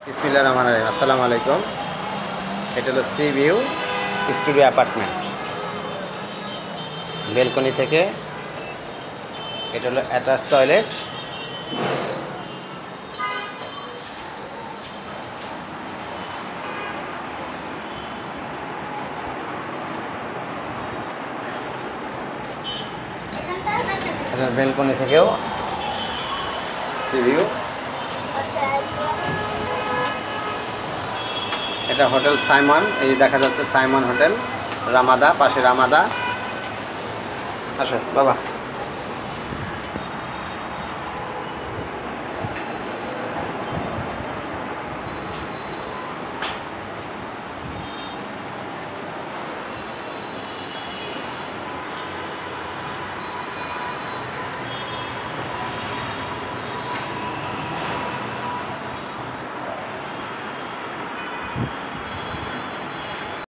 বিসমিল্লাহির রহমানির রহিম। আসসালামু আলাইকুম। এটা হলো C view studio apartment. Balcony থেকে এটা হলো অ্যাটাচ টয়লেট। এটা বেলকনি থেকেও সি ভিউ। এটা হোটেল সাইমন, এই দেখা যাচ্ছে সাইমন হোটেল, রামাদা, পাশে রামাদা। আসো বাবা।